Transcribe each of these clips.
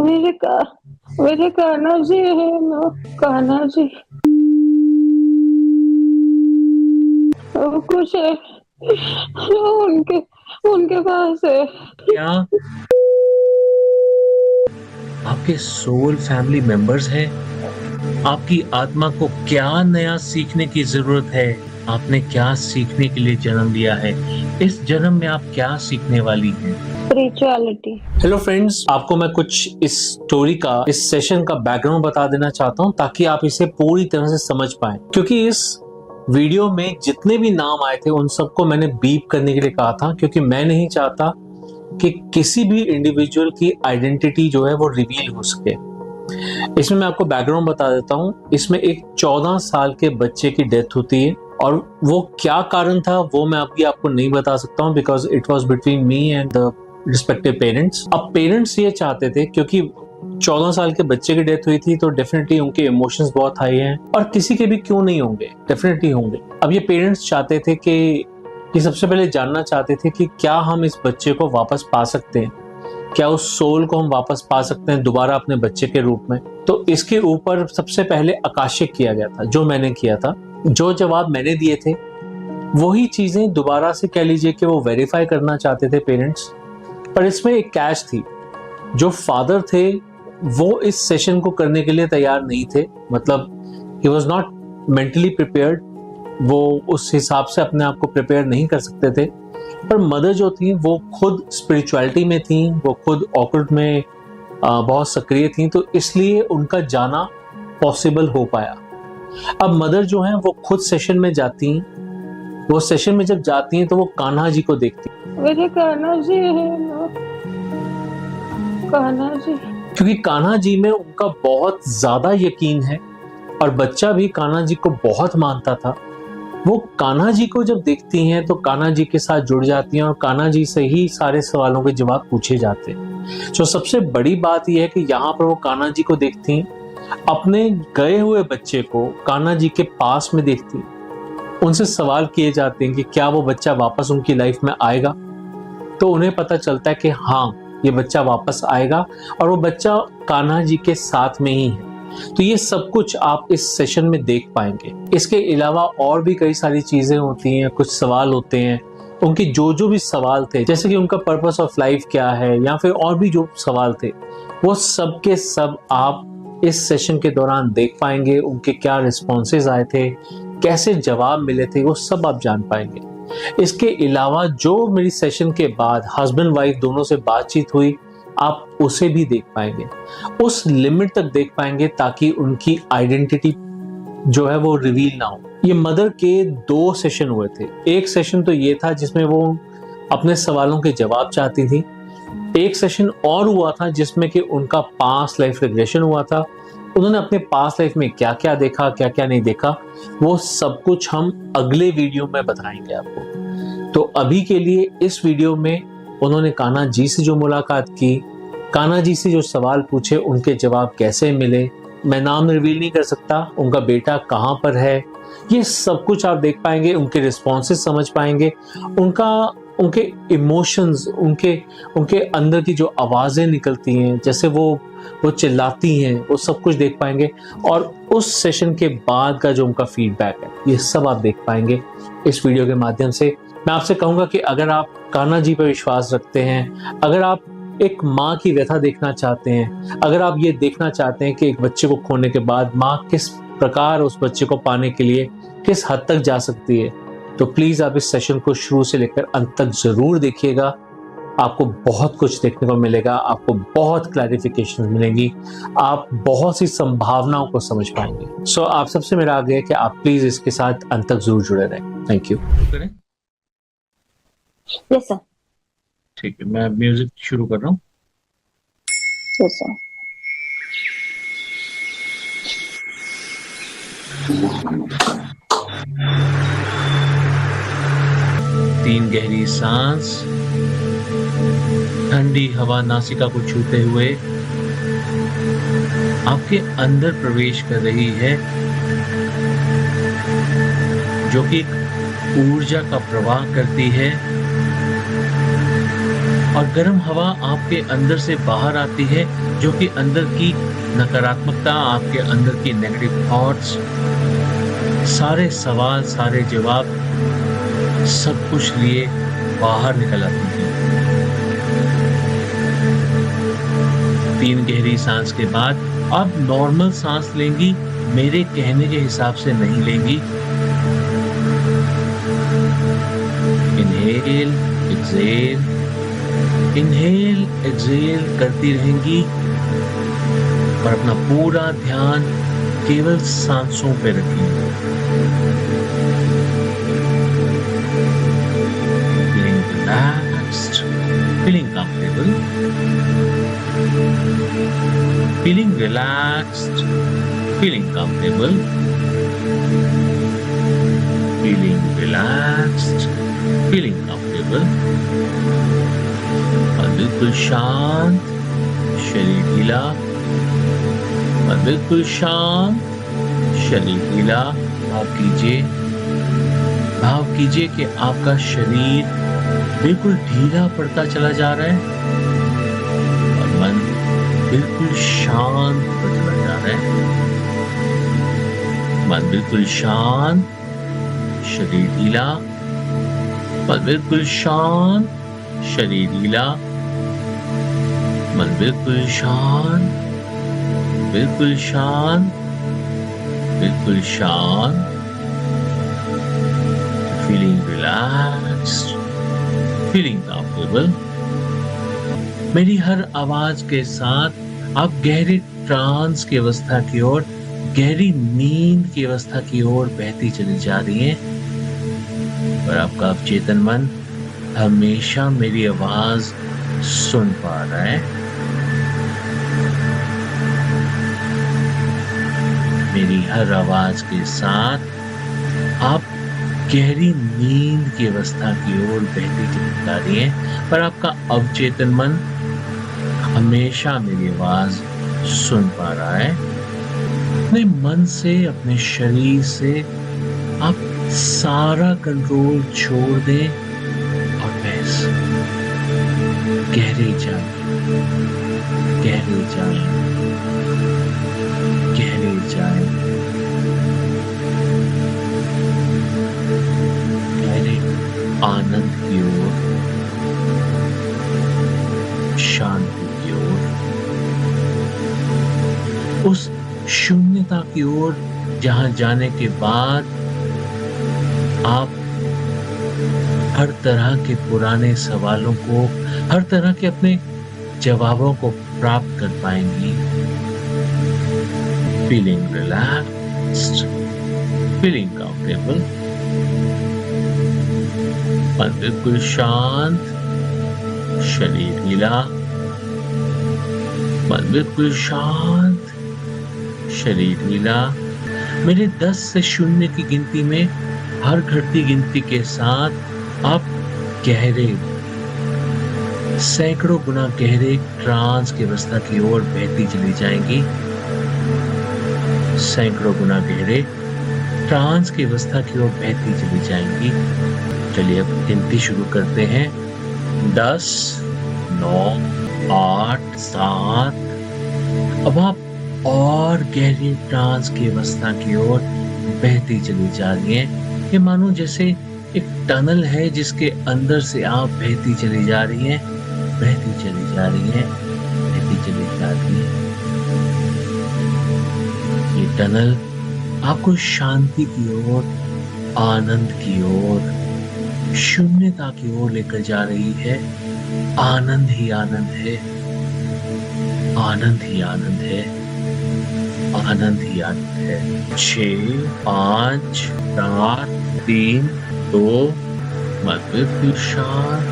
मेरे कान्हा जी है ना, कान्हा जी। कुछ है उनके उनके पास है। क्या आपके सोल फैमिली मेंबर्स हैं? आपकी आत्मा को क्या नया सीखने की जरूरत है? आपने क्या सीखने के लिए जन्म लिया है? इस जन्म में आप क्या सीखने वाली हैं? स्पिरिचुअलिटी। हेलो फ्रेंड्स, आपको मैं कुछ इस स्टोरी का, इस सेशन का बैकग्राउंड बता देना चाहता हूं ताकि आप इसे पूरी तरह से समझ पाएं। क्योंकि इस वीडियो में जितने भी नाम आए थे उन सबको मैंने बीप करने के लिए कहा था, क्योंकि मैं नहीं चाहता कि किसी भी इंडिविजुअल की आइडेंटिटी जो है वो रिवील हो सके। इसमें मैं आपको बैकग्राउंड बता देता हूँ। इसमें एक 14 साल के बच्चे की डेथ होती है और वो क्या कारण था वो मैं अभी आपको नहीं बता सकता हूँ, because it was between me and the respective parents. अब पेरेंट्स ये चाहते थे, क्योंकि 14 साल के बच्चे की डेथ हुई थी तो डेफिनेटली उनके इमोशंस बहुत हाई हैं, और किसी के भी क्यों नहीं होंगे, डेफिनेटली होंगे। अब ये पेरेंट्स चाहते थे कि सबसे पहले जानना चाहते थे कि क्या हम इस बच्चे को वापस पा सकते हैं, क्या उस सोल को हम वापस पा सकते हैं दोबारा अपने बच्चे के रूप में। तो इसके ऊपर सबसे पहले आकाशिक किया गया था, जो मैंने किया था। जो जवाब मैंने दिए थे वही चीजें दोबारा से कह लीजिए कि वो वेरीफाई करना चाहते थे पेरेंट्स। पर इसमें एक कैच थी, जो फादर थे वो इस सेशन को करने के लिए तैयार नहीं थे। मतलब he was not mentally prepared, वो उस हिसाब से अपने आप को प्रिपेयर नहीं कर सकते थे। पर मदर जो थी वो खुद स्पिरिचुअलिटी में थी, वो खुद ऑकल्ट में बहुत सक्रिय थी, तो इसलिए उनका जाना पॉसिबल हो पाया। अब मदर जो है वो खुद सेशन में जाती हैं। वो सेशन में जब जाती हैं तो वो कान्हा जी को देखती हैं। मेरे कान्हा जी है ना, कान्हा जी। क्योंकि कान्हा जी में उनका बहुत ज्यादा यकीन है और बच्चा भी कान्हा जी को बहुत मानता था। वो कान्हा जी को जब देखती हैं तो कान्हा जी के साथ जुड़ जाती हैं और कान्हा जी से ही सारे सवालों के जवाब पूछे जाते हैं। तो सबसे बड़ी बात यह है कि यहाँ पर वो कान्हा जी को देखती हैं, अपने गए हुए बच्चे को कान्हा जी के पास में देखती हैं। उनसे सवाल किए जाते हैं कि क्या वो बच्चा वापस उनकी लाइफ में आएगा। तो उन्हें पता चलता है कि हाँ, ये बच्चा वापस आएगा और वो बच्चा कान्हा जी के साथ में ही है। तो ये सब कुछ आप इस सेशन में देख पाएंगे। इसके अलावा और भी कई सारी चीजें होती हैं, कुछ सवाल होते हैं। उनके जो भी सवाल थे, जैसे कि उनका पर्पस ऑफ लाइफ क्या है या फिर और भी जो सवाल थे, वो सब के सब आप इस सेशन के दौरान देख पाएंगे। उनके क्या रिस्पॉन्सेज आए थे, कैसे जवाब मिले थे, वो सब आप जान पाएंगे। इसके अलावा जो मेरी सेशन के बाद हस्बैंड वाइफ दोनों से बातचीत हुई, आप उसे भी देख पाएंगे, उस लिमिट तक देख पाएंगे ताकि उनकी आइडेंटिटी जो है वो रिवील ना हो। ये मदर के 2 सेशन हुए थे। एक सेशन तो ये था जिसमें वो अपने सवालों के जवाब चाहती थी। एक सेशन और हुआ था जिसमें कि उनका पास्ट लाइफ रिग्रेशन हुआ था। उन्होंने अपने पास्ट लाइफ में क्या क्या देखा, क्या क्या नहीं देखा, वो सब कुछ हम अगले वीडियो में बताएंगे आपको। तो अभी के लिए इस वीडियो में उन्होंने कान्हा जी से जो मुलाकात की, कान्हा जी से जो सवाल पूछे, उनके जवाब कैसे मिले, मैं नाम रिवील नहीं कर सकता, उनका बेटा कहाँ पर है, ये सब कुछ आप देख पाएंगे। उनके रिस्पॉन्सेस समझ पाएंगे, उनके इमोशंस, उनके अंदर की जो आवाजें निकलती हैं, जैसे वो चिल्लाती हैं, वो सब कुछ देख पाएंगे। और उस सेशन के बाद का जो उनका फीडबैक है, ये सब आप देख पाएंगे इस वीडियो के माध्यम से। मैं आपसे कहूंगा कि अगर आप कान्हा जी पर विश्वास रखते हैं, अगर आप एक माँ की व्यथा देखना चाहते हैं, अगर आप ये देखना चाहते हैं कि एक बच्चे को खोने के बाद माँ किस प्रकार उस बच्चे को पाने के लिए किस हद तक जा सकती है, तो प्लीज आप इस सेशन को शुरू से लेकर अंत तक जरूर देखिएगा। आपको बहुत कुछ देखने को मिलेगा, आपको बहुत क्लैरिफिकेशन मिलेंगी, आप बहुत सी संभावनाओं को समझ पाएंगे। सो आप सबसे मेरा आग्रह है कि आप प्लीज इसके साथ अंत तक जरूर जुड़े रहें। Thank you. Yes sir. ठीक है, मैं म्यूजिक शुरू कर रहा हूँ। Yes sir. तीन गहरी सांस, ठंडी हवा नासिका को छूते हुए आपके अंदर प्रवेश कर रही है, जो कि एक ऊर्जा का प्रवाह करती है और गर्म हवा आपके अंदर से बाहर आती है, जो कि अंदर की नकारात्मकता, आपके अंदर की नेगेटिव थॉट्स, सारे सवाल, सारे जवाब, सब कुछ लिए बाहर निकल आती है। 3 गहरी सांस के बाद आप नॉर्मल सांस लेंगी, मेरे कहने के हिसाब से नहीं लेंगी। इनहेल एक्सहेल, इनहेल एक्सहेल करती रहेंगी और अपना पूरा ध्यान केवल सांसों पे रखेंगे। Feeling relaxed, feeling comfortable, feeling relaxed, feeling comfortable, feeling relaxed, feeling comfortable, और बिल्कुल शांत, शरीर ढीला, और बिल्कुल शांत, शरीर ढीला। भाव कीजिए कि आपका शरीर बिल्कुल ढीला पड़ता चला जा रहा है और मन बिल्कुल शांत होता चला जा रहा है। मन बिल्कुल शांत, शरीर ढीला, मन बिल्कुल शांत, शरीर ढीला, मन बिल्कुल शांत, बिल्कुल शांत, बिल्कुल शांत। Feeling relaxed, feeling comfortable। मेरी हर आवाज के साथ आप गहरे ट्रांस की अवस्था की ओर, गहरी नींद की अवस्था की ओर बहती चली जा रही हैं और आपका अवचेतन मन हमेशा मेरी आवाज सुन पा रहा है। मेरी हर आवाज के साथ आप गहरी नींद की अवस्था की ओर बहती चली जा रही है, पर आपका अवचेतन मन हमेशा मेरी आवाज सुन पा रहा है। अपने मन से, अपने शरीर से आप सारा कंट्रोल छोड़ दें और बस गहरे जाएं, गहरे जाएं, गहरे जाएं, आनंद की ओर, शांति की ओर, उस शून्यता की ओर जहां जाने के बाद आप हर तरह के पुराने सवालों को, हर तरह के अपने जवाबों को प्राप्त कर पाएंगी। फीलिंग रिलैक्स्ड, फीलिंग कंफर्टेबल, मन बिल्कुल शांत, शरीर ढीला, मन बिल्कुल शांत, शरीर ढीला। मेरे 10 से 0 की गिनती में हर घटती गिनती के साथ आप गहरे, सैकड़ों गुना गहरे ट्रांस की अवस्था की ओर बहती चली जाएंगी। सैकड़ों गुना गहरे ट्रांस की अवस्था की ओर बहती चली जाएंगी। चलिए अब गिनती शुरू करते हैं। 10, 9, 8, 7। अब आप और गहरी ट्रांस की अवस्था की ओर बहती चली जा रही हैं। ये मानो जैसे एक टनल है जिसके अंदर से आप बहती चली जा रही हैं, बहती चली जा रही हैं, बहती चली जा रही हैं। ये टनल आपको शांति की ओर, आनंद की ओर, शून्यता की ओर लेकर जा रही है। आनंद ही आनंद है, आनंद ही आनंद है, आनंद ही आनंद है। 6, 5, 4, 3, 2, मन बिल्कुल शांत,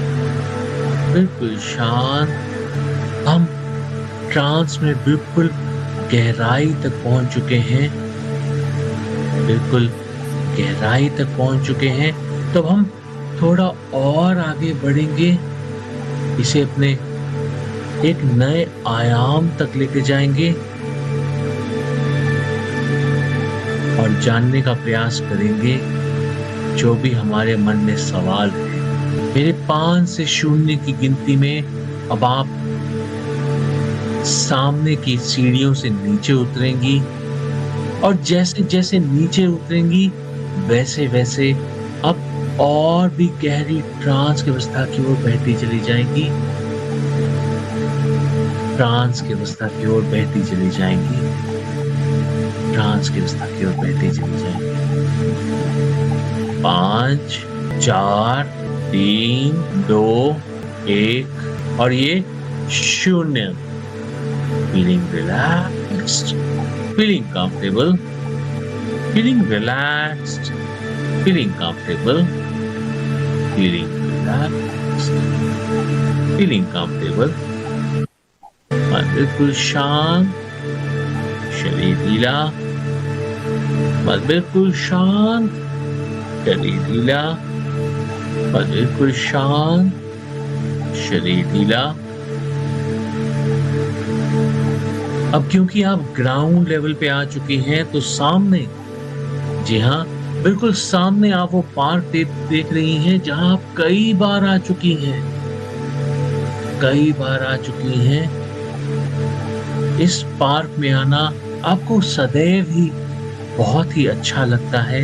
बिल्कुल शांत। हम ट्रांस में बिल्कुल गहराई तक पहुंच चुके हैं, बिल्कुल गहराई तक पहुंच चुके हैं। तब हम थोड़ा और आगे बढ़ेंगे, इसे अपने एक नए आयाम तक लेके जाएंगे और जानने का प्रयास करेंगे जो भी हमारे मन में सवाल है। मेरे 5 से 0 की गिनती में अब आप सामने की सीढ़ियों से नीचे उतरेंगी और जैसे जैसे नीचे उतरेंगी वैसे वैसे अब और भी गहरी ट्रांस की अवस्था की ओर बहती चली जाएंगी, ट्रांस की अवस्था की ओर बहती चली जाएंगी, ट्रांस की अवस्था की ओर बहती चली जाएंगी। 5 4 3 2 1 और ये 0। Feeling relaxed, feeling comfortable, feeling relaxed, feeling comfortable, feeling relaxed, feeling comfortable। मन बिल्कुल शांत, शरीर ढीला, मन बिल्कुल शांत, शरीर ढीला, मन बिल्कुल शांत, शरीर ढीला। अब क्योंकि आप ग्राउंड लेवल पे आ चुकी हैं तो सामने, जी हाँ, बिल्कुल सामने आप वो पार्क देख रही हैं जहां आप कई बार आ चुकी हैं, कई बार आ चुकी हैं। इस पार्क में आना आपको सदैव ही बहुत ही अच्छा लगता है।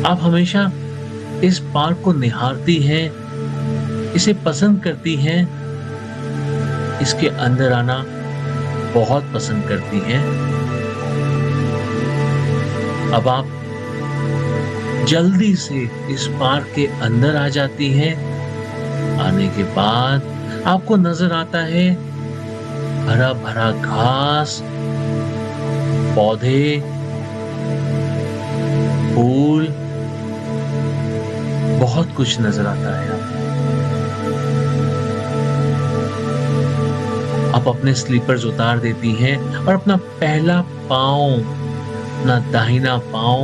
आप हमेशा इस पार्क को निहारती हैं, इसे पसंद करती हैं, इसके अंदर आना बहुत पसंद करती हैं। अब आप जल्दी से इस पार्क के अंदर आ जाती हैं। आने के बाद आपको नजर आता है हरा भरा घास, पौधे, फूल, बहुत कुछ नजर आता है आपको। आप अपने स्लीपर्स उतार देती हैं और अपना पहला पांव, अपना दाहिना पांव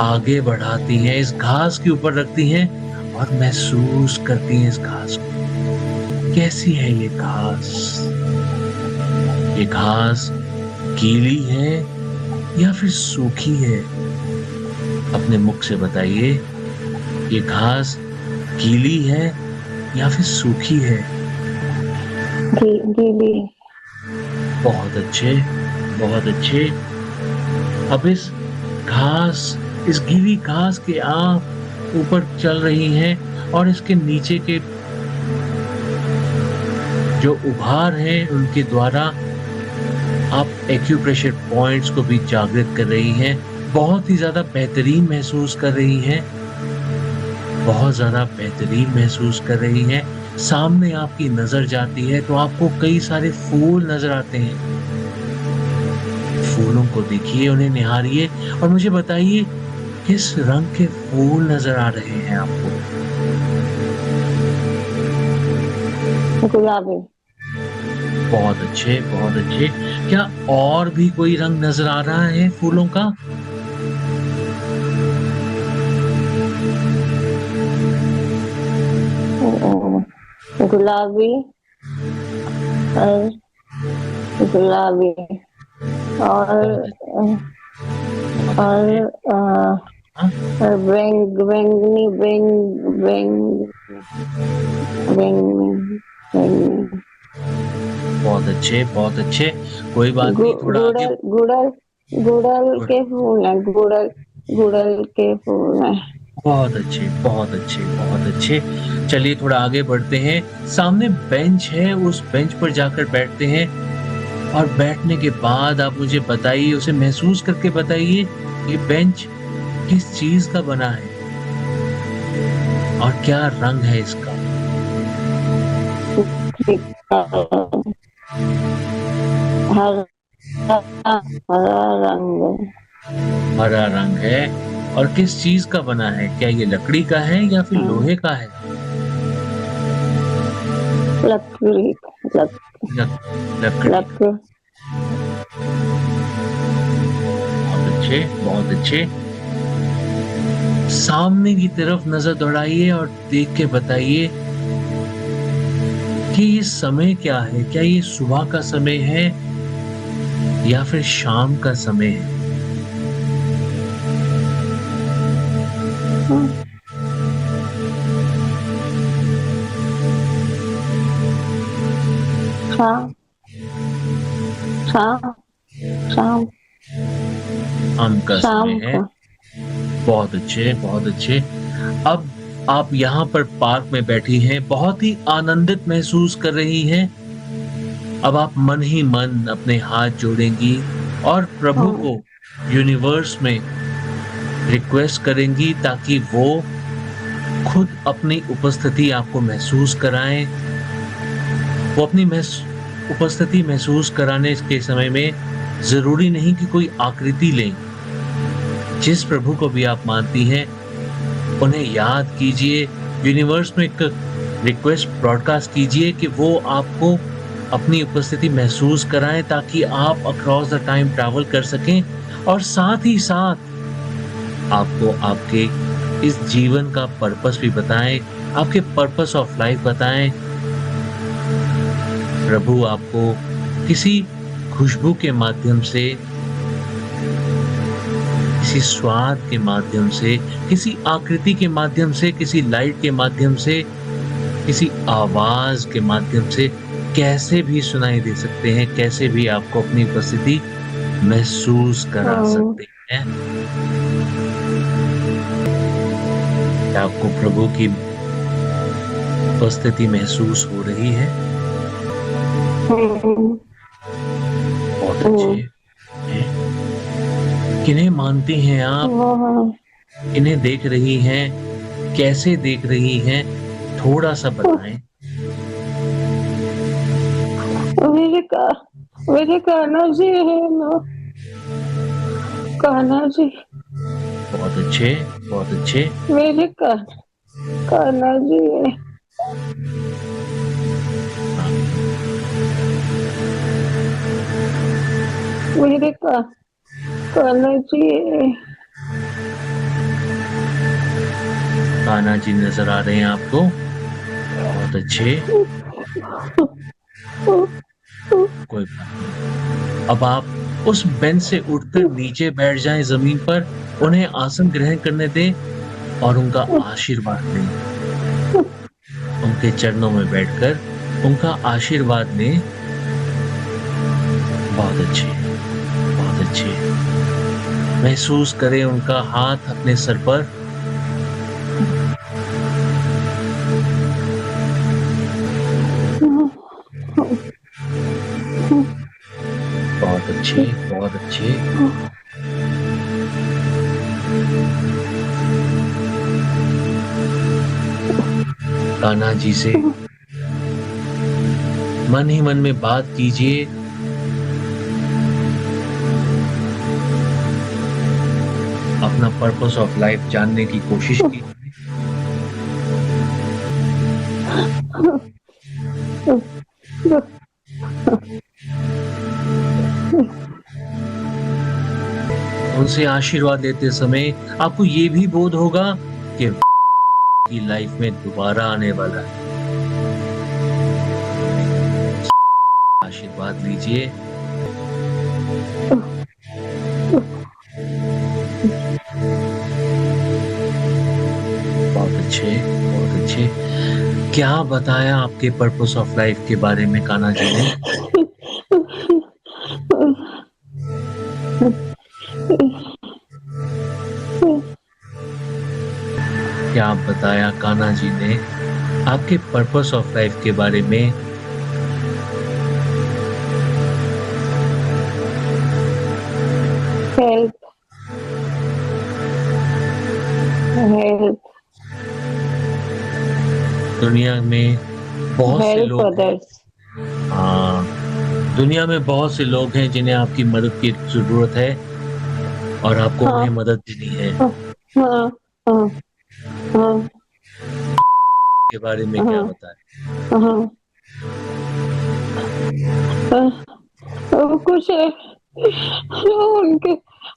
आगे बढ़ाती हैं, इस घास के ऊपर रखती हैं और महसूस करती हैं इस घास को। कैसी है ये घास? ये घास गीली है या फिर सूखी है? अपने मुख से बताइए, ये घास गीली है या फिर सूखी है? गीली। बहुत अच्छे, बहुत अच्छे। अब इस गीली घास के आप ऊपर चल रही हैं और इसके नीचे के जो उभार हैं उनके द्वारा आप एक्यूप्रेशर पॉइंट्स को भी जागृत कर रही हैं। बहुत ही ज्यादा बेहतरीन महसूस कर रही हैं, बहुत ज्यादा बेहतरीन महसूस कर रही हैं। सामने आपकी नजर जाती है तो आपको कई सारे फूल नजर आते हैं। फूलों को देखिए, उन्हें निहारिए और मुझे बताइए किस रंग के फूल नजर आ रहे हैं आपको? गुलाबी। बहुत अच्छे, बहुत अच्छे। क्या और भी कोई रंग नजर आ रहा है फूलों का? गुलाबी और गुलाबी और बैंगनी बहुत अच्छे, बहुत अच्छे। कोई बात नहीं, थोड़ा आगे। गुड़ल के फूल हैं, गुड़ल के फूल हैं। बहुत अच्छे, बहुत अच्छे, बहुत अच्छे। चलिए थोड़ा आगे बढ़ते हैं। सामने बेंच है, उस बेंच पर जाकर बैठते हैं और बैठने के बाद आप मुझे बताइए, उसे महसूस करके बताइए, ये बेंच किस चीज का बना है और क्या रंग है इसका? हरा रंग है। और किस चीज का बना है? क्या ये लकड़ी का है या फिर लोहे का है? लकड़ी। बहुत अच्छे, बहुत अच्छे। सामने की तरफ नजर दौड़ाइए और देख के बताइए कि ये समय क्या है? क्या ये सुबह का समय है या फिर शाम का समय है? शाम शाम शाम शाम का शाम समय है। को। बहुत अच्छे, बहुत अच्छे। अब आप यहाँ पर पार्क में बैठी हैं, बहुत ही आनंदित महसूस कर रही हैं। अब आप मन ही मन अपने हाथ जोड़ेंगी और प्रभु हाँ को, यूनिवर्स में रिक्वेस्ट करेंगी ताकि वो खुद अपनी उपस्थिति आपको महसूस कराएं। वो अपनी उपस्थिति महसूस कराने के समय में जरूरी नहीं कि कोई आकृति लें। जिस प्रभु को भी आप मानती हैं उन्हें याद कीजिए, यूनिवर्स में एक रिक्वेस्ट ब्रॉडकास्ट कीजिए कि वो आपको अपनी उपस्थिति महसूस कराएं ताकि आप अक्रॉस द टाइम ट्रैवल कर सकें और साथ ही साथ आपको आपके इस जीवन का पर्पस भी बताएं, आपके पर्पस ऑफ लाइफ बताएं। प्रभु आपको किसी खुशबू के माध्यम से, किसी स्वाद के माध्यम से, किसी आकृति के माध्यम से, किसी लाइट के माध्यम से, किसी आवाज के माध्यम से कैसे भी सुनाई दे सकते हैं, कैसे भी आपको अपनी उपस्थिति महसूस करा सकते हैं। क्या आपको प्रभु की उपस्थिति महसूस हो रही है? बहुत अच्छे। किन्हें मानती हैं आप? किन्हें देख रही हैं? कैसे देख रही हैं? थोड़ा सा बताएं। मेरे कान्हा जी है ना, कान्हा जी। बहुत अच्छे, बहुत अच्छे। मेरे कान्हा जी है। मेरे कान्हा जी है। कान्हा जी नजर आ रहे हैं आपको? बहुत अच्छे। कोई बात नहीं। अब आप उस बेंच से उठकर नीचे बैठ जाएं जमीन पर, उन्हें आसन ग्रहण करने दें और उनका आशीर्वाद लें। उनके चरणों में बैठकर उनका आशीर्वाद लें। बहुत अच्छे, बहुत अच्छे। महसूस करें उनका हाथ अपने सर पर। बहुत अच्छे, बहुत अच्छे। कान्हा जी से मन ही मन में बात कीजिए। अपना पर्पस ऑफ लाइफ जानने की कोशिश कीजिए। उनसे आशीर्वाद लेते समय आपको ये भी बोध होगा कि की लाइफ में दोबारा आने वाला है। आशीर्वाद लीजिए। बहुत अच्छे, बहुत अच्छे। क्या बताया आपके पर्पस ऑफ लाइफ के बारे में कान्हा जी ने? क्या आप बताया कान्हा जी ने आपके पर्पस ऑफ लाइफ के बारे में? हेल्प, हेल्प, दुनिया में बहुत से लोग, अदर्स। हाँ, दुनिया में बहुत से लोग हैं जिन्हें आपकी मदद की जरूरत है और आपको उन्हें मदद देनी है। हाँ, हाँ, हाँ। के बारे में क्या बताएं? कुछ है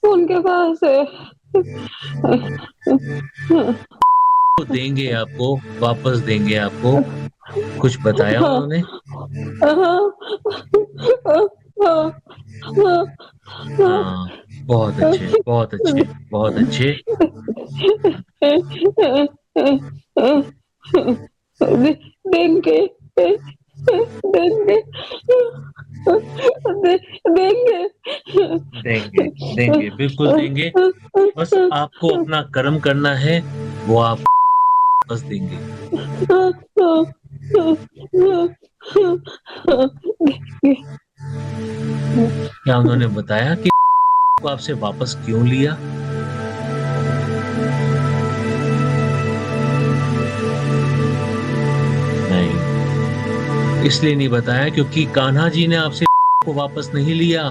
उनके पास है। देंगे आपको, वापस देंगे आपको। कुछ बताया उन्होंने? हाँ, बहुत अच्छे, बहुत अच्छे, बहुत अच्छे। देंगे, देंगे देंगे देंगे, देंगे, बिल्कुल देंगे। बस आपको अपना कर्म करना है, वो आप बस देंगे। क्या उन्होंने बताया कि को आपसे वापस क्यों लिया? नहीं, इसलिए नहीं बताया क्योंकि कान्हा जी ने आपसे को वापस नहीं लिया।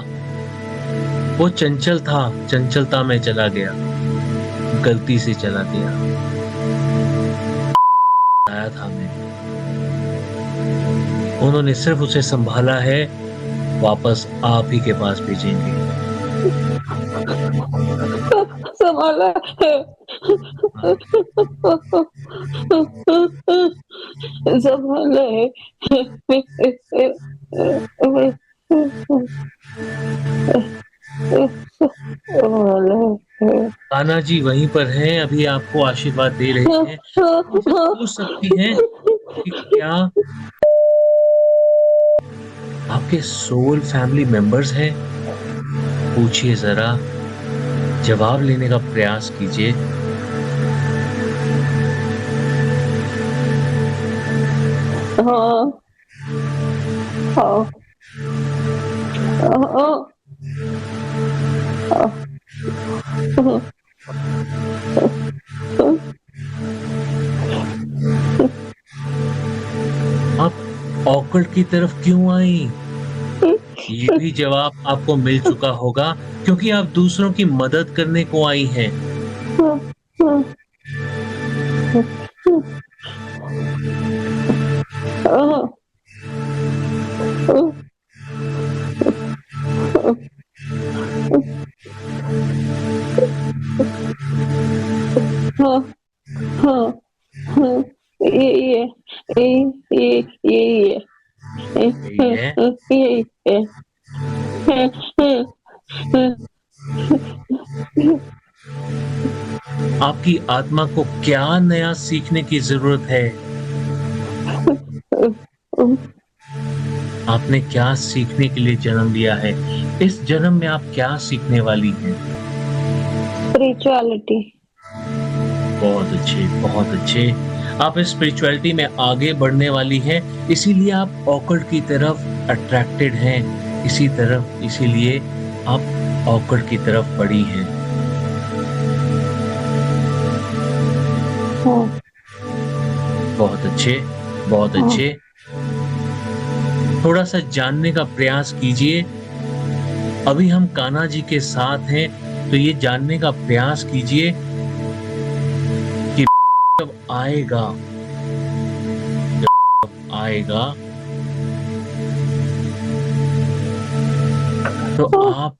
वो चंचल था, चंचलता में चला गया, गलती से चला गया। आया था मैं, उन्होंने सिर्फ उसे संभाला है, वापस आप ही के पास भेजेंगे। संभाला है, संभाला है। कान्हा जी वहीं पर हैं, अभी आपको आशीर्वाद दे रहे हैं। मुझसे पूछ सकती हैं कि क्या आपके सोल फैमिली मेंबर्स हैं? पूछिए जरा, जवाब लेने का प्रयास कीजिए। हाँ हाँ हाँ आप ऑकवर्ड की तरफ क्यों आई? ये भी जवाब आपको मिल चुका होगा, क्योंकि आप दूसरों की मदद करने को आई हैं। आपकी आत्मा को क्या नया सीखने की जरूरत है? आपने क्या सीखने के लिए जन्म लिया है? इस जन्म में आप क्या सीखने वाली हैं? स्पिरिचुअलिटी। बहुत अच्छे, बहुत अच्छे। आप इस स्पिरिचुअलिटी में आगे बढ़ने वाली हैं, इसीलिए आप ऑकल्ट की तरफ अट्रैक्टेड हैं, इसीलिए आप ऑकल्ट की तरफ बढ़ी हैं। बहुत अच्छे, बहुत अच्छे। थोड़ा सा जानने का प्रयास कीजिए। अभी हम कान्हा जी के साथ हैं, तो ये जानने का प्रयास कीजिए कि जब आएगा तो आप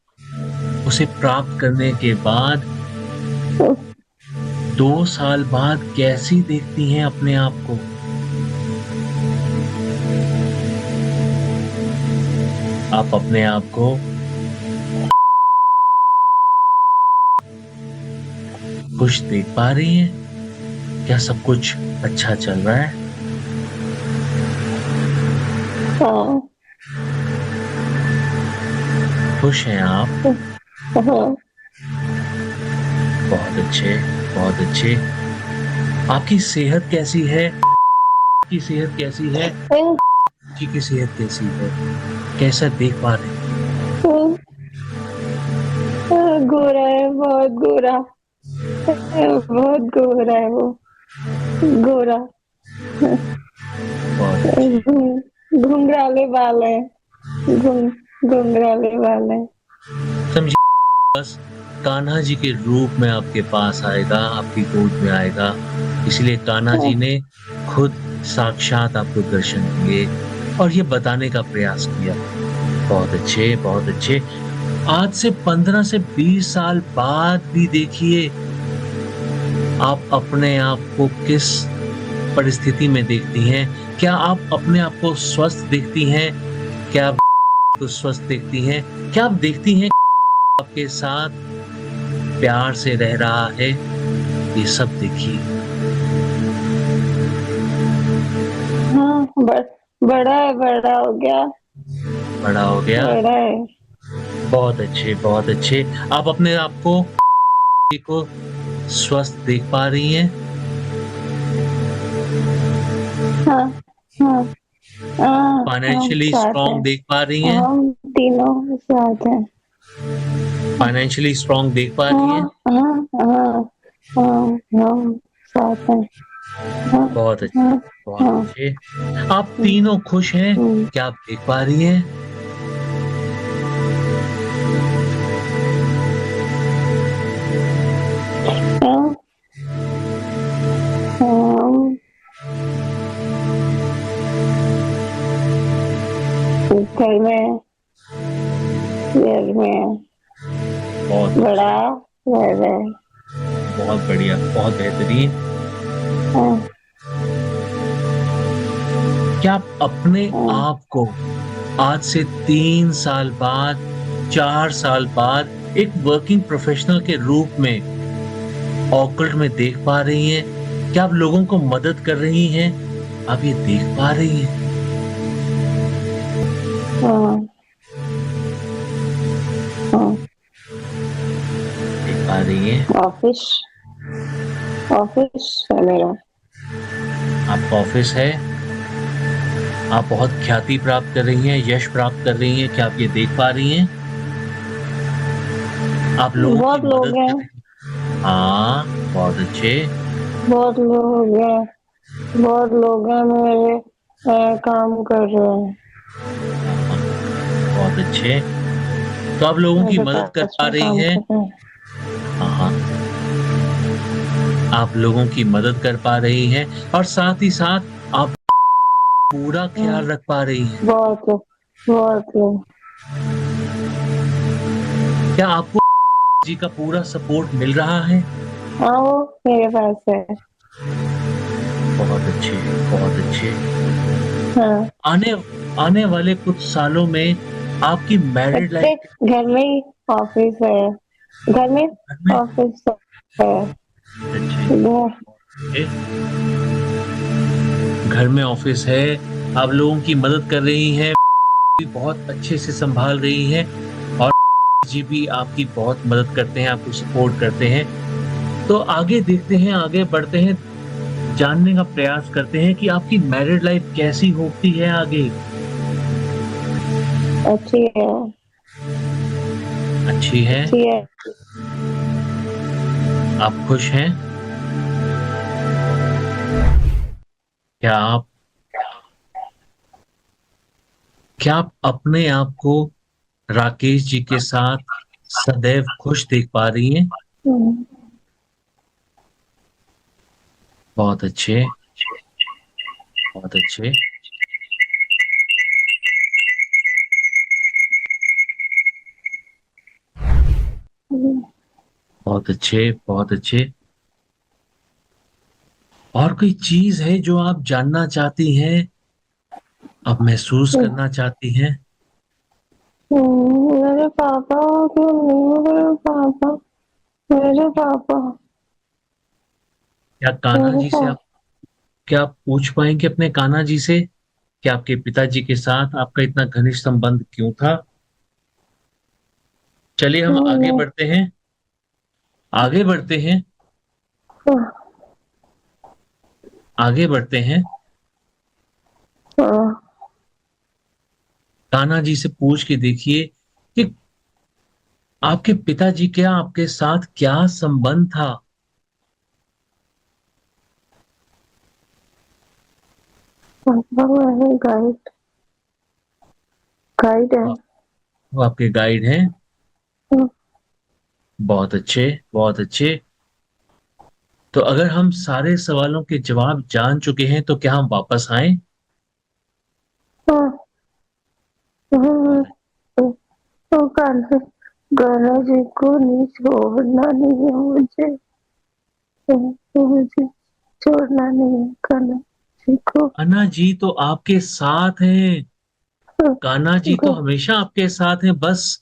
उसे प्राप्त करने के बाद 2 साल बाद कैसी देखती हैं अपने आप को? आप अपने आप को खुश देख पा रही हैं? क्या सब कुछ अच्छा चल रहा है? हाँ। खुश हैं आप? हाँ। बहुत अच्छे, बहुत अच्छे। आपकी सेहत कैसी है? आपकी सेहत कैसी है? जी की सेहत कैसी है? कैसा देख पा रहे हैं? गोरा है, बहुत गोरा, बहुत गोरा है वो, गोरा। घुंघराले बाल है, घुंघराले बाल है। समझिए, बस कान्हा जी के रूप में आपके पास आएगा, आपकी गोद में आएगा, इसलिए कान्हा जी ने खुद साक्षात आपको दर्शन दिए और ये बताने का प्रयास किया। बहुत अच्छे, बहुत अच्छे। आज से 15 से 20 साल बाद भी देखिए आप अपने आप को किस परिस्थिति में देखती हैं। क्या आप अपने आप को स्वस्थ देखती हैं? क्या आप को स्वस्थ देखती हैं? क्या आप देखती हैं आपके साथ प्यार से रह रहा है? ये सब देखिए। हाँ, बड़ा हो गया। बड़ा हो गया। बड़ा है। बहुत अच्छे, बहुत अच्छे। आप अपने आप को स्वस्थ देख पा रही हैं? हाँ हाँ हाँ। हम फाइनेंशियली साथ स्ट्रांग हैं। देख पा रही हैं? हम तीनों साथ हैं। फाइनेंशियली स्ट्रांग देख पा रही हैं? हाँ हाँ हाँ हाँ। हम साथ हैं। हाँ बहुत अच्छे, हाँ बहुत हाँ। अच्छे। आप तीनों खुश हैं? हम्म, क्या आप देख पा रही हैं? हाँ, हम घर में घर में बहुत बड़ा अच्छे, घर है। बहुत बढ़िया, बहुत बेहतरीन। हाँ क्या आप अपने हाँ। आप को आज से 3 साल बाद, 4 साल बाद एक वर्किंग प्रोफेशनल के रूप में ऑकल्ट में देख पा रही हैं? क्या आप लोगों को मदद कर रही हैं? आप ये देख पा रही हैं? हाँ हाँ। देख पा रही हैं? ऑफिस ऑफिस है मेरा। आपका ऑफिस है, आप बहुत ख्याति प्राप्त कर रही हैं, यश प्राप्त कर रही हैं, क्या आप ये देख पा रही हैं? आप लोगों की बहुत लोग मदद कर हैं। रही हैं। हाँ, बहुत अच्छे। बहुत लोग हैं। बहुत लोग हैं मेरे काम कर रहे हैं। हाँ, हाँ, बहुत अच्छे। तो आप लोगों की मेरे मदद कर पास पा में रही काम हैं। कर रहे हैं। हाँ, हाँ, आप लोगों की मदद कर पा रही हैं और साथ ही साथ आप पूरा ख्याल रख पा रही हैं। बहुत लोग। बहुत लोग। क्या आपको जी का पूरा सपोर्ट मिल रहा है? हाँ, वो मेरे पास है। बहुत अच्छे, बहुत अच्छे। हाँ। आने आने वाले कुछ सालों में आपकी मैरिड लाइफ देख, घर में ही ऑफिस है। घर में में ऑफिस है। अच्छे, घर। अच्छे। घर में ऑफिस है, आप लोगों की मदद कर रही हैं, भी बहुत अच्छे से संभाल रही हैं और जी भी आपकी बहुत मदद करते हैं, आपको सपोर्ट करते हैं। तो आगे देखते हैं, आगे बढ़ते हैं, जानने का प्रयास करते हैं कि आपकी मैरिड लाइफ कैसी होती है आगे। अच्छी है। अच्छी है? अच्छी है। आप खुश हैं? क्या आप क्या आप अपने आप को राकेश जी के साथ सदैव खुश देख पा रही हैं? हम्म, बहुत अच्छे, बहुत अच्छे। हम्म, बहुत अच्छे, बहुत अच्छे। और कोई चीज है जो आप जानना चाहती हैं, आप महसूस करना चाहती हैं? मेरे पापा क्यों नहीं? मेरे पापा। मेरे पापा। क्या कान्हा मेरे जी से पापा। आप क्या आप पूछ पाएंगे अपने कान्हा जी से कि आपके पिताजी के साथ आपका इतना घनिष्ठ संबंध क्यों था? चलिए हम आगे बढ़ते हैं, आगे बढ़ते हैं, आगे बढ़ते हैं। कान्हा जी से पूछ के देखिए कि आपके पिताजी क्या आपके साथ क्या संबंध था? पापा मेरे गाइड। गाइड है। वो आपके गाइड हैं? हम्म, बहुत अच्छे, बहुत अच्छे। तो अगर हम सारे सवालों के जवाब जान चुके हैं तो क्या हम वापस आए? बहुत अच्छे। तो कान्हा कान्हा जी को नहीं छोड़ना नहीं है मुझे। मुझे छोड़ना नहीं है कान्हा जी को। कान्हा जी तो आपके साथ हैं, कान्हा जी तो हमेशा आपके साथ हैं, बस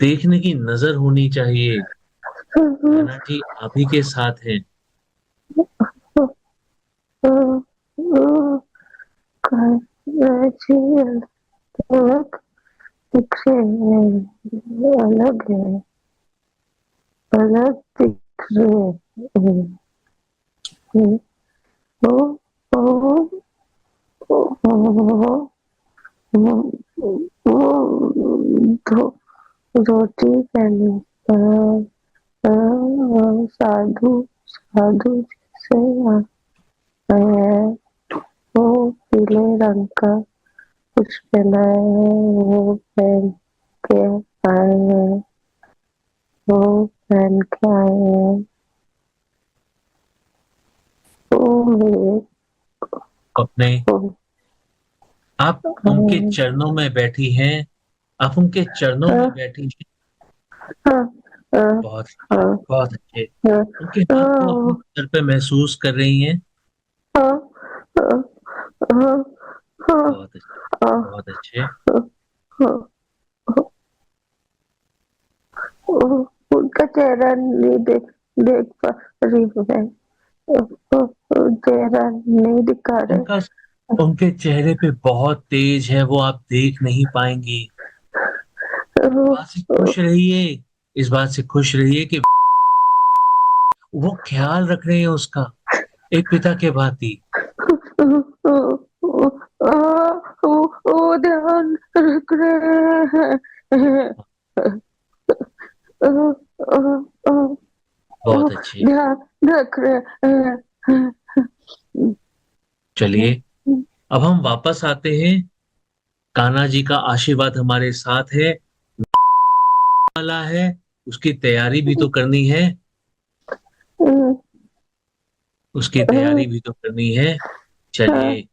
देखने की नजर होनी चाहिए। कान्हा जी आप ही के साथ हैं। ऐसी अलग दिख रहे हैं, अलग है, अलग दिख रहे हैं। ओ ओ ओ वो रोटी पहने साधु साधु जैसे है। वो पीले रंग का कुछ पहना है, वो पहन के आए हैं, वो पहन के आए हैं। वो मेरे अपने को आप उनके चरणों में बैठी हैं, आप उनके चरणों में बैठी हैं। बहुत अच्छे, बहुत अच्छे। उनके हाथ को अपने सर पे महसूस कर रही हैं। बहुत अच्छे, बहुत अच्छे। उनका चेहरा नहीं देख देख पा रही हूँ मैं। चेहरा नहीं दिखा रहे। उनका उनके चेहरे पे बहुत तेज है, वो आप देख नहीं पाएंगी। इस बात से खुश रहिए, इस बात से खुश रहिए कि वो ख्याल रख रहे हैं उसका, एक पिता के भांति। वो ध्यान रख रहे हैं। बहुत अच्छे। ध्यान रख रहे हैं। चलिए अब हम वापस आते हैं। कान्हा जी का आशीर्वाद हमारे साथ है, वाला है, उसकी तैयारी भी तो करनी है, उसकी तैयारी भी तो करनी है। चलिए,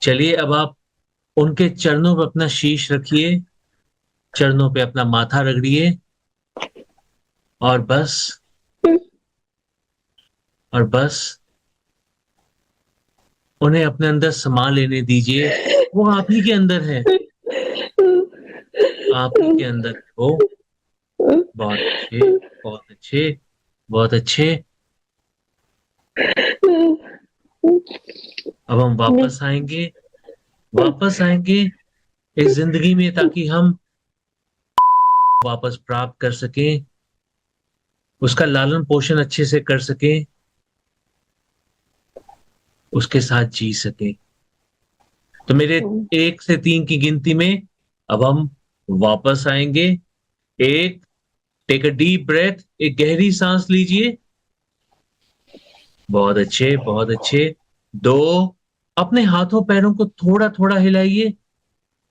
चलिए अब आप उनके चरणों पर अपना शीश रखिए, चरणों पे अपना माथा रगड़िए और बस, और बस उन्हें अपने अंदर समा लेने दीजिए। वो आप ही के अंदर है, आप ही के अंदर है वो। बहुत अच्छे, बहुत अच्छे, बहुत अच्छे। अब हम वापस आएंगे, वापस आएंगे इस जिंदगी में, ताकि हम वापस प्राप्त कर सकें, उसका लालन पोषण अच्छे से कर सकें, उसके साथ जी सकें। तो मेरे 1 से 3 की गिनती में अब हम वापस आएंगे। 1, टेक अ डीप ब्रेथ, एक गहरी सांस लीजिए। बहुत अच्छे, बहुत अच्छे। 2, अपने हाथों पैरों को थोड़ा थोड़ा हिलाइए,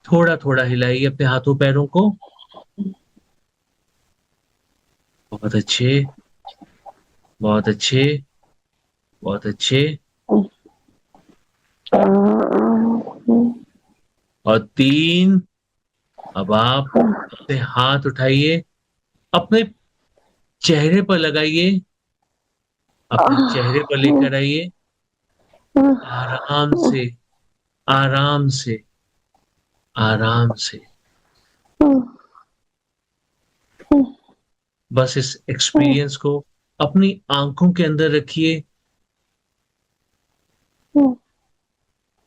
थोड़ा थोड़ा हिलाइए अपने हाथों पैरों को। बहुत अच्छे, बहुत अच्छे, बहुत अच्छे। और 3, अब आप अपने हाथ उठाइए, अपने चेहरे पर लगाइए, अपने चेहरे पर लेकर आइए, आराम से, आराम से, आराम से। बस इस एक्सपीरियंस को अपनी आंखों के अंदर रखिए,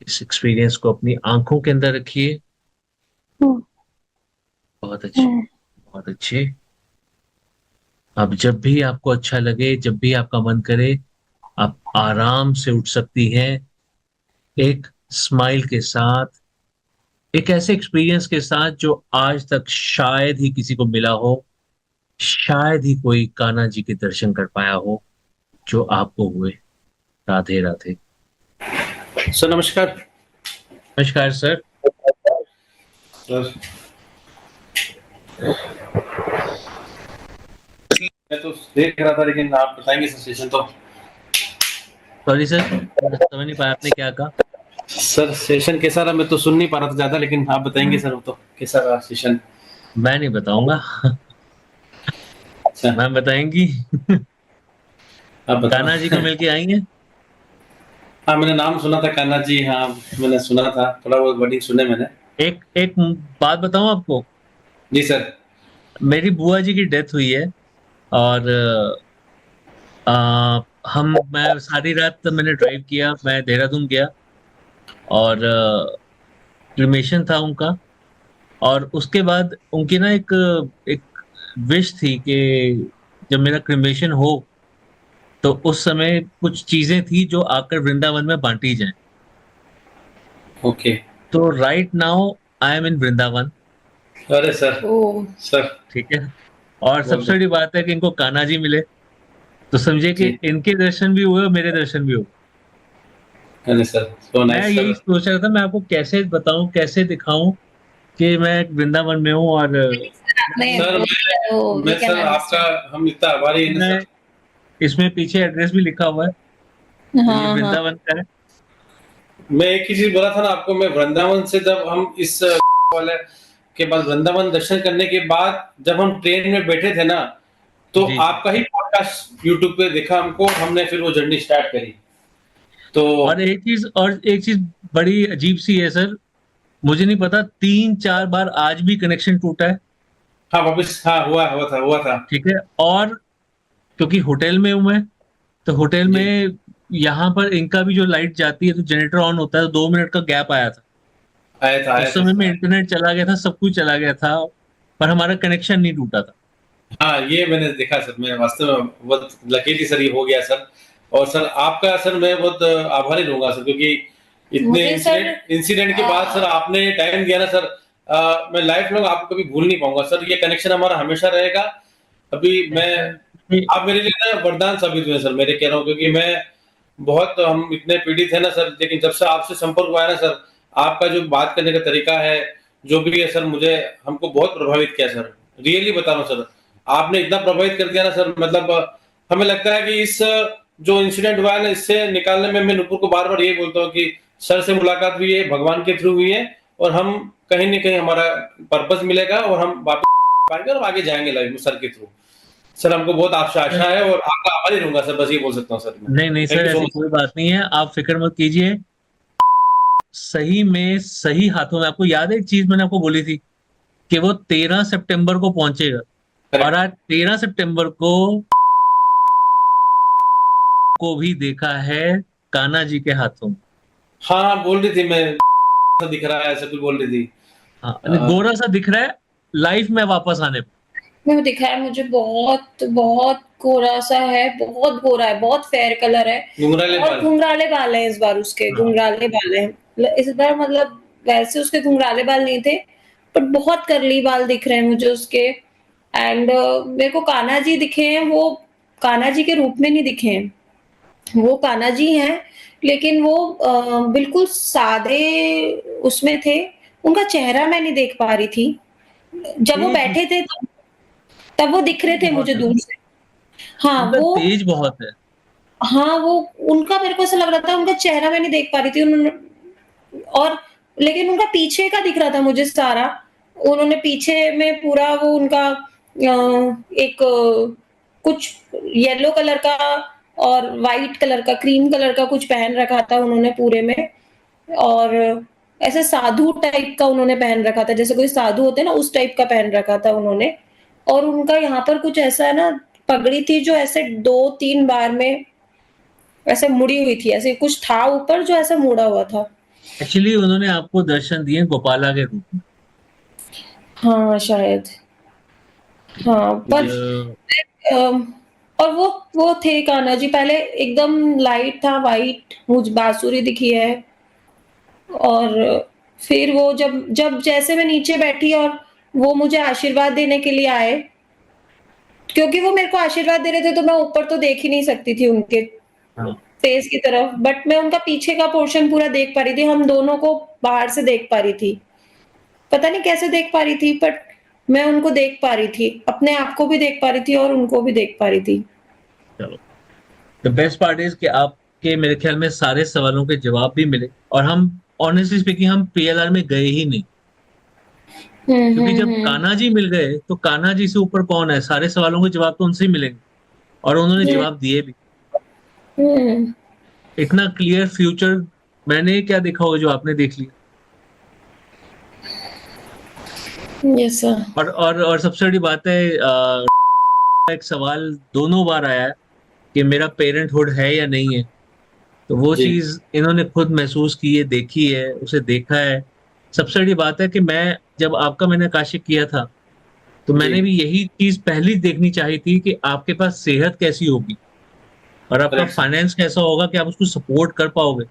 इस एक्सपीरियंस को अपनी आंखों के अंदर रखिए। बहुत अच्छे, बहुत अच्छे। अब जब भी आपको अच्छा लगे, जब भी आपका मन करे, आप आराम से उठ सकती हैं, एक स्माइल के साथ, एक ऐसे एक्सपीरियंस के साथ जो आज तक शायद ही किसी को मिला हो, शायद ही कोई कान्हा जी के दर्शन कर पाया हो जो आपको हुए। राधे राधे। सर नमस्कार। नमस्कार सर। सर मैं तो देख रहा था, लेकिन आप बताएंगे सर सेशन तो। सॉरी सर, मैं समझ नहीं पाया आपने क्या कहा। सर सेशन कैसा रहा? मैं तो सुन नहीं पा रहा था ज्यादा, लेकिन आप बताएंगे सर वो तो कैसा रहा सेशन। मैं नहीं बताऊंगा, अच्छा मैम बताएंगी। आप बताओ। कान्हा जी को मिलके आई हैं? हाँ मैंने नाम सुना था कान्हा जी, हाँ मैंने सुना था, थोड़ा बहुत वर्डिंग सुने मैंने। एक एक बात बताऊं आपको, जी सर। मेरी बुआ जी की डेथ हुई है, और मैं सारी रात मैंने ड्राइव किया, मैं देहरादून गया, और क्रिमेशन था उनका। और उसके बाद उनकी ना एक एक विश थी कि जब मेरा क्रिमेशन हो तो उस समय कुछ चीजें थी जो आकर वृंदावन में बांटी जाएं। ओके। तो राइट नाउ आई एम इन वृंदावन। अरे सर, ओ सर ठीक है। और सबसे बोलिए। बड़ी बात है कि इनको कान्हा जी मिले, तो समझे कि जी। इनके दर्शन भी हुए और मेरे दर्शन भी हुए। अरे सर, सो मैं नाइस यही सर। सोच रहा था मैं आपको कैसे बताऊं, कैसे दिखाऊं कि मैं वृंदावन में हूँ। और सर आपने सर वो मैं कैन सर आपका, अंडरस्टैंड। हम इतना आभारी हैं ना मैं सर। इसमें पीछे एड्रेस भी लिखा हुआ है, तो ये हाँ हाँ। वृंदावन का है। मैं एक ही चीज बोला था ना आपको, मैं वृंदावन से जब हम इस वाले के बाद वृंदावन दर्शन करने के बाद जब हम ट्रेन में बैठे थे ना, तो जी जी। आपका ही पॉडकास्ट यूट्यूब पे दिखा हमको, हमने फिर वो जर्नी स्टार्ट करी। तो और एक चीज बड़ी अजीब सी है सर, मुझे नहीं पता, 3-4 बार आज भी कनेक्शन टूटा है। हाँ वापस, हाँ हुआ था। ठीक है। और क्योंकि होटल में हूं मैं, तो होटल जी। में यहाँ पर इनका भी जो लाइट जाती है तो जनरेटर ऑन होता है, तो 2 मिनट का गैप आया था। आया उस था समय में सर। इंटरनेट चला गया था, सब कुछ चला गया था, पर हमारा कनेक्शन नहीं टूटा था। हाँ, ये मैंने देखा सर, मैं वास्तव में बहुत लकीली सर ये हो गया सर। और सर आपका सर मैं बहुत आभारी रहूंगा सर, क्योंकि इतने मुझे सर इंसिडेंट इंसिडेंट के बाद सर आपने टाइम दिया ना सर। मैं लाइफ लॉन्ग आपको कभी भूल नहीं पाऊंगा सर, ये कनेक्शन हमारा हमेशा रहेगा। अभी मैं, ये- आप मेरे लिए ना वरदान साबित हुए सर, मेरे कह रहा हूँ, क्योंकि मैं बहुत, हम इतने पीड़ित है ना सर, लेकिन जब से आपसे संपर्क हुआ है ना सर, आपका जो बात करने का तरीका है, जो भी है सर, मुझे हमको बहुत प्रभावित किया सर। रियली बता रहा हूँ सर, आपने इतना प्रभावित कर दिया ना सर, मतलब हमें लगता है कि इस जो इंसिडेंट हुआ है ना, इससे निकालने में मैं नुपुर को बार बार यही बोलता हूँ कि सर से मुलाकात हुई है, भगवान के थ्रू हुई है, और हम कहीं ना कहीं हमारा पर्पस मिलेगा और हम वापस पाएंगे और आगे जाएंगे लाइफ में सर के थ्रू। सर हमको बहुत आपसे आशा है और आपका आभारी रहूंगा सर, बस ये बोल सकता हूँ सर मैं। नहीं नहीं थैंक सर, यू सो ऐसी मच। कोई बात नहीं है, आप फिक्र मत कीजिए। सही में सही हाथों में। आपको याद है एक चीज मैंने आपको बोली थी कि वो 13 सितंबर को पहुंचेगा, और करेक्ट। आज 13 सितंबर को भी देखा है कान्हा जी के हाथों में। हाँ हाँ, बोल रही थी मैं, दिख रहा है ऐसा कुछ बोल रही थी। हाँ, यानी अ, गोरा सा दिख रहा है लाइफ में वापस आने पे। वो दिखा है मुझे, बहुत बहुत गोरा सा है, बहुत गोरा है, बहुत फेयर कलर है। घुंघराले और बाल। घुंघराले बाल हैं इस बार, उसके हाँ। घुंघराले बाल हैं। इस बार मतलब वैसे उसके घुंघराले बाल नहीं थे, बट बहुत कर्ली बाल दिख रहे हैं मुझे उसके। एंड मेरे को कान्हा जी दिखे हैं, वो कान्हा जी के रूप में नहीं दिखे हैं। वो कान्हा जी हैं, लेकिन वो बिल्कुल सादे उसमें थे। उनका चेहरा मैं नहीं देख पा रही थी। जब वो तेज बैठे थे तब वो दिख रहे तेज थे बहुत मुझे है दूर ना, से। हाँ, उनका वो तेज बहुत है। हाँ, वो उनका मेरे को ऐसा लग रहा था, उनका चेहरा मैं नहीं देख पा रही थी उन्होंने। और लेकिन उनका पीछे का दिख रहा था मुझे सारा। उन्होंने पीछे में पूरा वो उनका एक कुछ येलो कलर का और व्हाइट कलर का, क्रीम कलर का कुछ पहन रखा था उन्होंने पूरे में। और ऐसे साधु टाइप का उन्होंने पहन रखा था, जैसे कोई साधु होते हैं ना, उस टाइप का पहन रखा था उन्होंने। और उनका यहाँ पर कुछ ऐसा है ना, पगड़ी थी जो ऐसे 2-3 बार में ऐसे मुड़ी हुई थी, ऐसे कुछ था ऊपर जो ऐसा मुड़ा हुआ था। एक्चुअली उन्होंने आपको दर्शन दिए गोपाला के रूप में। हाँ, शायद। हाँ, पर ज- अम, और वो थे कान्हा जी, पहले एकदम लाइट था, व्हाइट, मुझ बांसुरी दिखी है। और फिर वो जब जब जैसे मैं नीचे बैठी और वो मुझे आशीर्वाद देने के लिए आए, क्योंकि वो मेरे को आशीर्वाद दे रहे थे तो मैं ऊपर तो देख ही नहीं सकती थी उनके हाँ। फेस की तरफ, बट मैं उनका पीछे का पोर्शन पूरा देख पा रही थी, हम दोनों को बाहर से देख पा रही थी। पता नहीं कैसे देख पा रही थी, बट मैं उनको देख पा रही थी, अपने आप को भी देख पा रही थी और उनको भी देख पा रही थी। चलो, द बेस्ट पार्ट इज कि आपके मेरे ख्याल में सारे सवालों के जवाब भी मिले, और हम ऑनेस्टली स्पीकिंग हम पीएलआर में गए ही नहीं, क्योंकि जब हुँ। कान्हा जी मिल गए तो कान्हा जी से ऊपर कौन है, सारे सवालों के जवाब तो उनसे ही मिलेंगे। और उन्होंने हुँ, जवाब दिए भी। हुँ। इतना क्लियर फ्यूचर मैंने क्या देखा होगा जो आपने देख लिया। Yes sir. और सबसे बड़ी बात है, एक सवाल दोनों बार आया है कि मेरा पेरेंटहुड है या नहीं है। तो वो जी। चीज इन्होंने खुद महसूस की है, देखी है, उसे देखा है। सबसे बड़ी बात है कि मैं जब आपका मैंने आकाशिक किया था तो जी। मैंने भी यही चीज पहली देखनी चाहिए थी कि आपके पास सेहत कैसी होगी और आपका करेक्ट सर। फाइनेंस कैसा होगा कि आप उसको सपोर्ट कर पाओगे।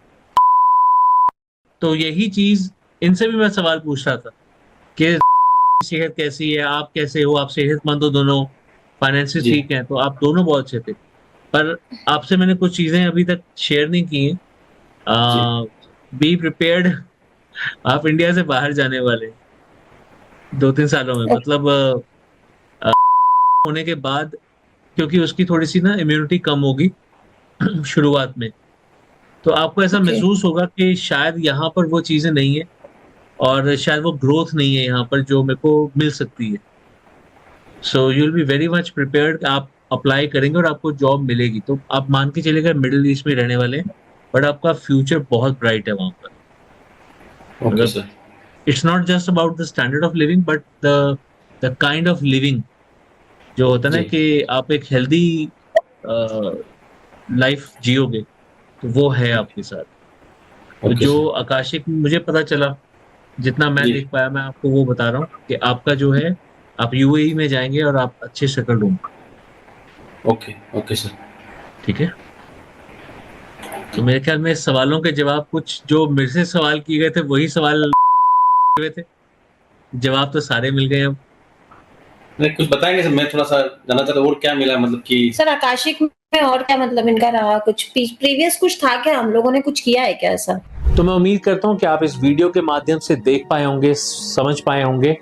तो यही चीज इनसे भी मैं सवाल पूछ रहा था कि सेहत कैसी है, आप कैसे हो, आप सेहतमंद हो दोनों, फाइनेंसिस जी। ठीक है, तो आप दोनों बहुत अच्छे थे। पर आपसे मैंने कुछ चीजें अभी तक शेयर नहीं की हैं। जी। बी प्रिपेयर्ड, आप इंडिया से बाहर जाने वाले हैं 2-3 सालों में, मतलब होने के बाद, क्योंकि उसकी थोड़ी सी ना इम्यूनिटी कम होगी शुरुआत में। तो आपको ऐसा ओके। महसूस होगा कि शायद यहाँ पर वो चीजें नहीं है और शायद वो ग्रोथ नहीं है यहाँ पर जो मेरे को मिल सकती है। So you will be very much prepared. आप अप्लाई करेंगे और आपको जॉब मिलेगी तो आप मान के चलेगा मिडिल ईस्ट में रहने वाले हैं, बट आपका फ्यूचर बहुत ब्राइट है वहां पर। ओके मतलब sir. It's not just about the standard of living but the kind of living जो होता है ना जी। कि आप एक हेल्दी लाइफ जियोगे, तो वो है ओके। आपके साथ। तो ओके जो सर। आकाशिक मुझे पता चला, जितना मैं जी। देख पाया, मैं आपको वो बता रहा हूँ कि आपका जो है, आप यूएई में जाएंगे और आप अच्छे सेटल होंगे। ओके। Okay sir. ठीक है। तो मेरे ख्याल में सवालों के जवाब कुछ जो मेरे से सवाल किए गए थे वही सवाल हुए थे, जवाब तो सारे मिल गए अब। नहीं, कुछ बताएँगे सर? मैं थोड़ा-सा जानना चाहता हूँ और क्या मिला मतलब कि सर आकाशिक में और क्या मतलब इनका रहा कुछ प्रीवियस कुछ था क्या? हम लोगों ने कुछ किया है क्या ऐसा? तो मैं उम्मीद करता हूँ कि आप इस वीडियो के माध्यम से देख पाए होंगे, समझ पाए होंगे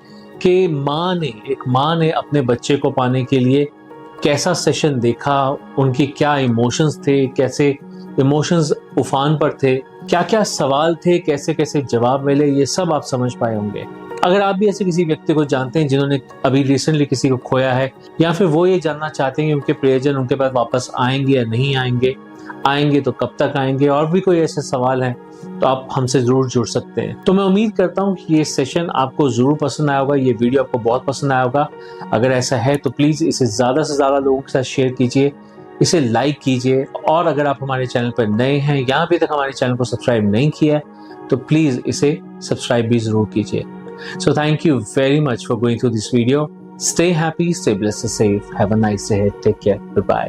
कि एक माँ ने अपने बच्चे को पाने के लिए कैसा सेशन देखा, उनकी क्या इमोशंस थे, कैसे इमोशंस उफान पर थे, क्या क्या सवाल थे, कैसे कैसे जवाब मिले, ये सब आप समझ पाए होंगे। अगर आप भी ऐसे किसी व्यक्ति को जानते हैं जिन्होंने अभी रिसेंटली किसी को खोया है, या फिर वो ये जानना चाहते हैं कि उनके प्रियजन उनके पास वापस आएंगे या नहीं आएंगे, आएंगे तो कब तक आएंगे, और भी कोई ऐसे सवाल हैं, तो आप हमसे जरूर जुड़ सकते हैं। तो मैं उम्मीद करता हूँ कि ये सेशन आपको जरूर पसंद आया होगा, ये वीडियो आपको बहुत पसंद आया होगा। अगर ऐसा है तो प्लीज इसे ज्यादा से ज्यादा लोगों के साथ शेयर कीजिए, इसे लाइक कीजिए, और अगर आप हमारे चैनल पर नए हैं या अभी तक हमारे चैनल को सब्सक्राइब नहीं किया है तो प्लीज इसे सब्सक्राइब भी जरूर कीजिए। So thank you very much for going through this video. Stay happy, stay blessed, stay safe. Have a nice day. Take care. Goodbye.